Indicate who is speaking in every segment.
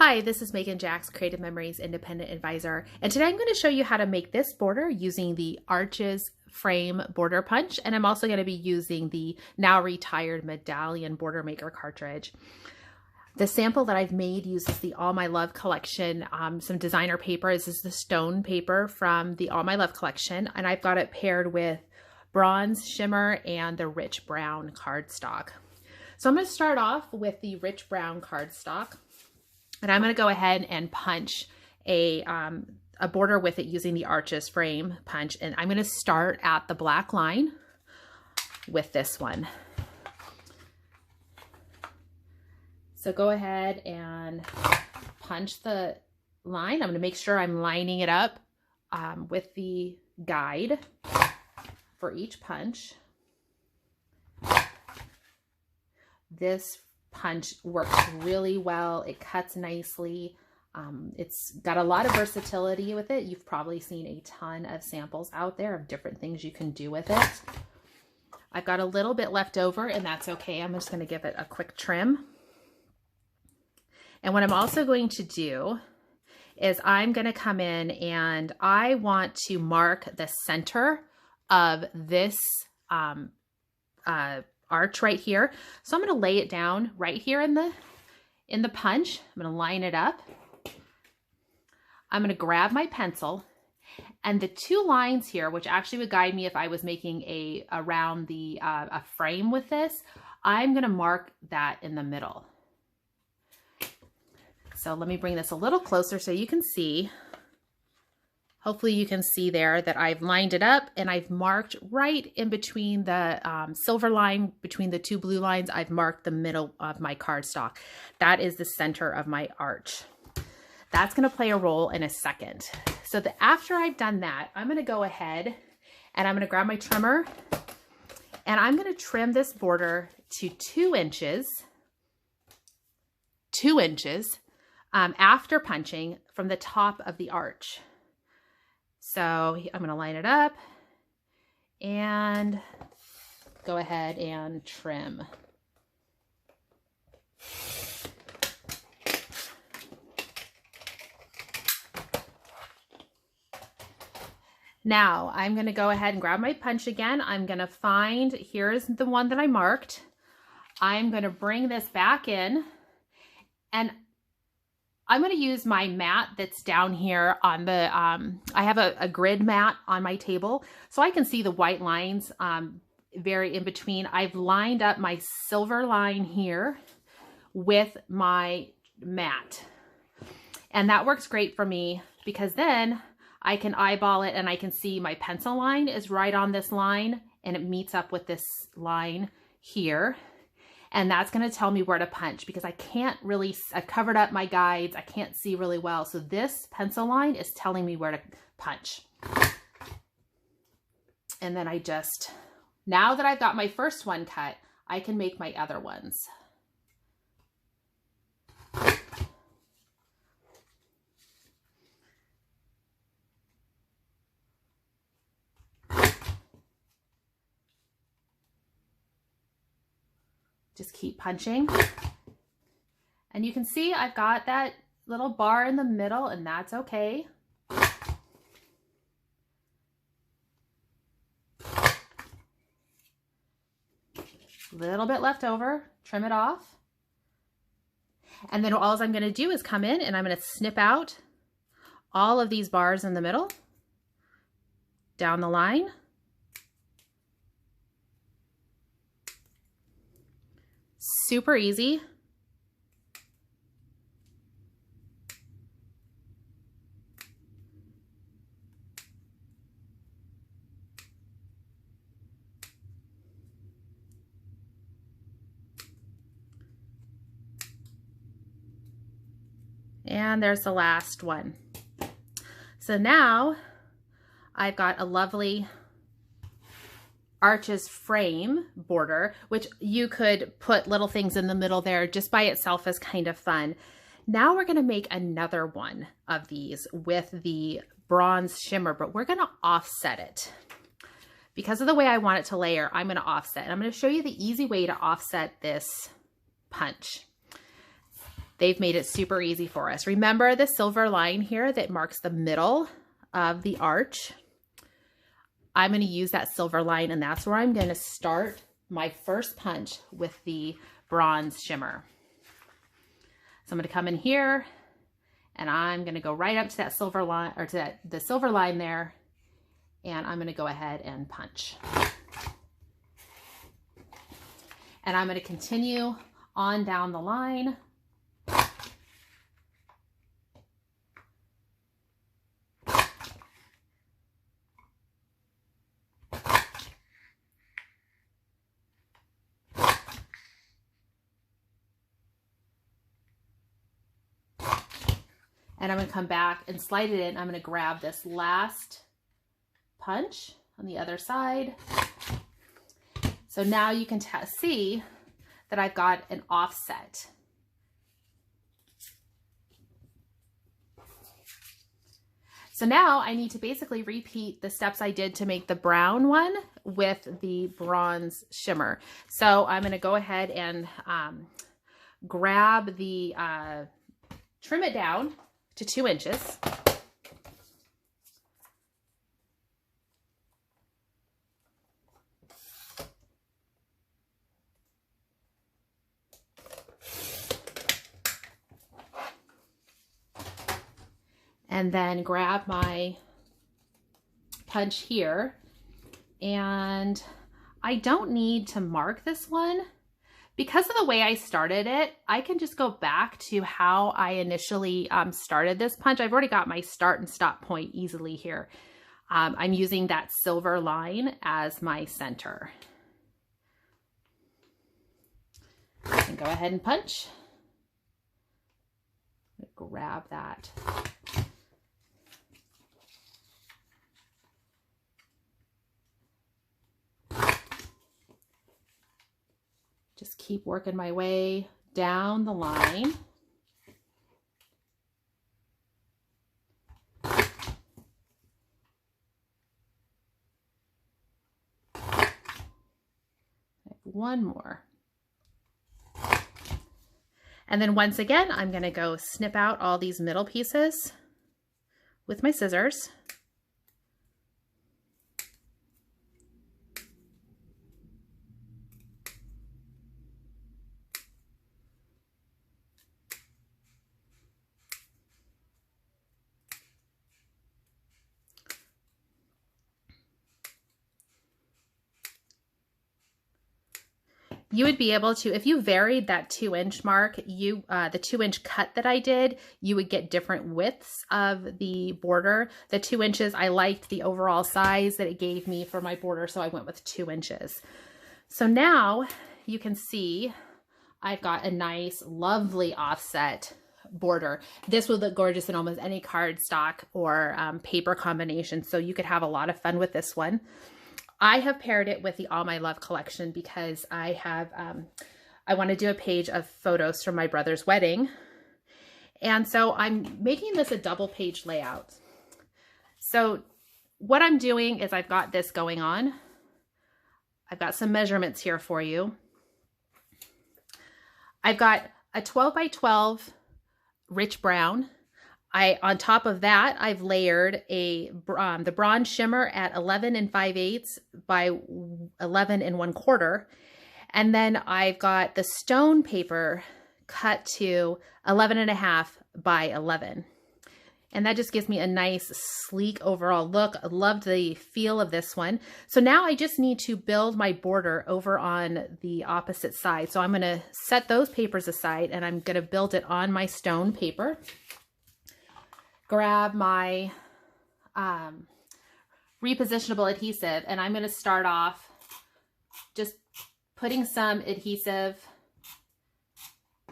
Speaker 1: Hi, this is Meggan Jacks, Creative Memories Independent Advisor, and today I'm going to show you how to make this border using the Arches Frame Border Punch, and I'm also going to be using the now retired Medallion Border Maker cartridge. The sample that I've made uses the All My Love collection, some designer paper. This is the stone paper from the All My Love collection, and I've got it paired with bronze shimmer and the rich brown cardstock. So I'm going to start off with the rich brown cardstock. And I'm going to go ahead and punch a border with it using the Arches Frame punch. And I'm going to start at the black line with this one. So go ahead and punch the line. I'm going to make sure I'm lining it up with the guide for each punch. This punch works really well. It cuts nicely. It's got a lot of versatility with it. You've probably seen a ton of samples out there of different things you can do with it. I've got a little bit left over, and that's okay. I'm just going to give it a quick trim. And what I'm also going to do is I'm going to come in and I want to mark the center of this arch right here. So I'm going to lay it down right here in the punch. I'm going to line it up. I'm going to grab my pencil, and the two lines here, which actually would guide me if I was making around the a frame with this, I'm going to mark that in the middle. So let me bring this a little closer so you can see. Hopefully you can see there that I've lined it up and I've marked right in between the silver line, between the two blue lines. I've marked the middle of my cardstock. That is the center of my arch. That's going to play a role in a second. So after I've done that, I'm going to go ahead and I'm going to grab my trimmer and I'm going to trim this border to 2 inches. 2 inches after punching from the top of the arch. So I'm going to line it up and go ahead and trim. Now I'm going to go ahead and grab my punch again. I'm going to find, here's the one that I marked. I'm going to bring this back in, and I'm going to use my mat that's down here on the, I have a grid mat on my table, so I can see the white lines very in between. I've lined up my silver line here with my mat. And that works great for me because then I can eyeball it and I can see my pencil line is right on this line and it meets up with this line here. And that's going to tell me where to punch because I can't really, I covered up my guides. I can't see really well. So this pencil line is telling me where to punch. And then now that I've got my first one cut, I can make my other ones. Just keep punching. And you can see I've got that little bar in the middle, and that's okay. Little bit left over, trim it off. And then all I'm going to do is come in and I'm going to snip out all of these bars in the middle, down the line. Super easy. And there's the last one. So now I've got a lovely Arches Frame border, which you could put little things in the middle there just by itself is kind of fun. Now we're going to make another one of these with the bronze shimmer, but we're going to offset it. Because of the way I want it to layer, I'm going to offset. And I'm going to show you the easy way to offset this punch. They've made it super easy for us. Remember the silver line here that marks the middle of the arch? I'm going to use that silver line, and that's where I'm going to start my first punch with the bronze shimmer. So I'm going to come in here, and I'm going to go right up to that silver line, or to the silver line there, and I'm going to go ahead and punch. And I'm going to continue on down the line. And I'm going to come back and slide it in. I'm going to grab this last punch on the other side. So now you can see that I've got an offset. So now I need to basically repeat the steps I did to make the brown one with the bronze shimmer. So I'm going to go ahead and grab the, trim it down to 2 inches. And then grab my punch here. And I don't need to mark this one. Because of the way I started it, I can just go back to how I initially started this punch. I've already got my start and stop point easily here. I'm using that silver line as my center. And go ahead and punch. Grab that. Just keep working my way down the line. One more. And then once again, I'm going to go snip out all these middle pieces with my scissors. You would be able to, if you varied that 2-inch mark, the 2-inch cut that I did, you would get different widths of the border. The 2 inches, I liked the overall size that it gave me for my border, so I went with 2 inches. So now you can see I've got a nice, lovely offset border. This would look gorgeous in almost any cardstock or paper combination, so you could have a lot of fun with this one. I have paired it with the All My Love collection because I have, I want to do a page of photos from my brother's wedding. And so I'm making this a double page layout. So what I'm doing is I've got this going on. I've got some measurements here for you. I've got a 12 by 12 rich brown. On top of that, I've layered the bronze shimmer at 11 5/8 by 11 1/4. And then I've got the stone paper cut to 11.5 by 11. And that just gives me a nice, sleek overall look. I loved the feel of this one. So now I just need to build my border over on the opposite side. So I'm going to set those papers aside and I'm going to build it on my stone paper. Grab my repositionable adhesive, and I'm going to start off just putting some adhesive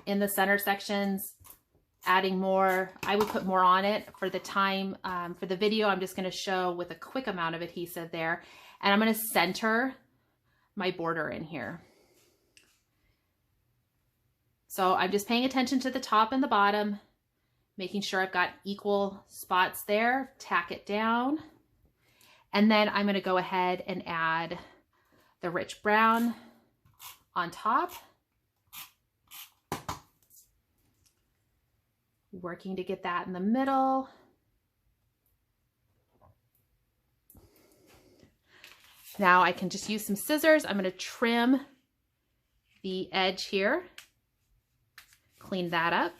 Speaker 1: in the center sections, adding more. I would put more on it for the time. For the video, I'm just going to show with a quick amount of adhesive there, and I'm going to center my border in here. So I'm just paying attention to the top and the bottom, making sure I've got equal spots there, tack it down. And then I'm going to go ahead and add the rich brown on top. working to get that in the middle. Now I can just use some scissors. I'm going to trim the edge here, clean that up.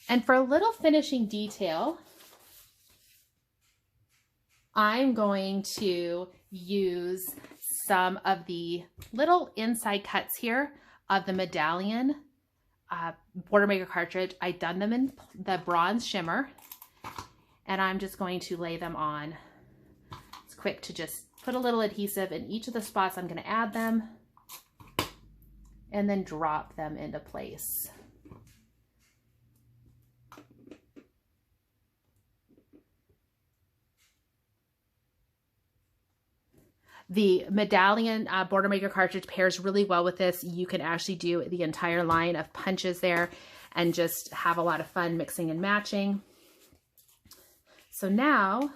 Speaker 1: And for a little finishing detail, I'm going to use some of the little inside cuts here of the medallion border maker cartridge. I've done them in the bronze shimmer, and I'm just going to lay them on. It's quick to just put a little adhesive in each of the spots I'm going to add them, and then drop them into place. The medallion border maker cartridge pairs really well with this. You can actually do the entire line of punches there and just have a lot of fun mixing and matching. So now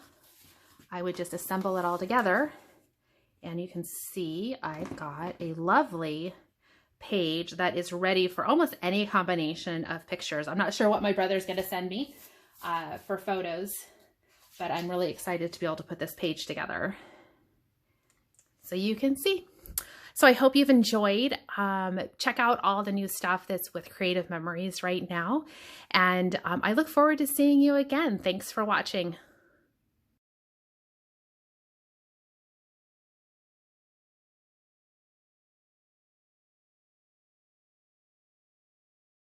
Speaker 1: I would just assemble it all together, and you can see I've got a lovely page that is ready for almost any combination of pictures. I'm not sure what my brother's going to send me for photos, but I'm really excited to be able to put this page together. So you can see. So I hope you've enjoyed. Check out all the new stuff that's with Creative Memories right now. And I look forward to seeing you again. Thanks for watching.